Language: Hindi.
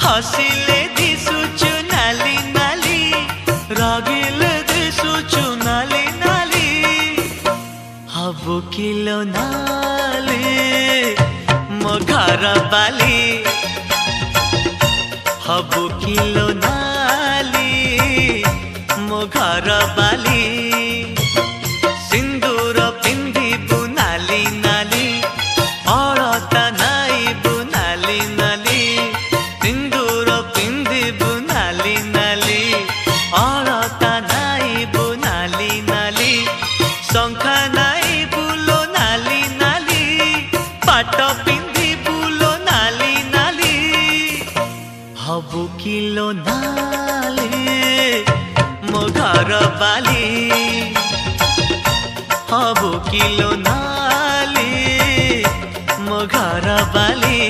हसिले दिसुचु नाली नाली रागिले दिसुचु नाली नाली हबु किलो नाली मो घर बाली हबु किलो नाली मो घर बाली सिंदूर पिंधिबु नाली नाली अलता नाइबु नाली नाली सिंदूर पिंधिबु नाली नाली अलता नाइबु नाली नाली शंखा नाइबु लो नाली नाली पाट पिंधिबु लो नाली नाली हबु किलो नाली मो घर बाली हबु किलो नाली मो घर बाली।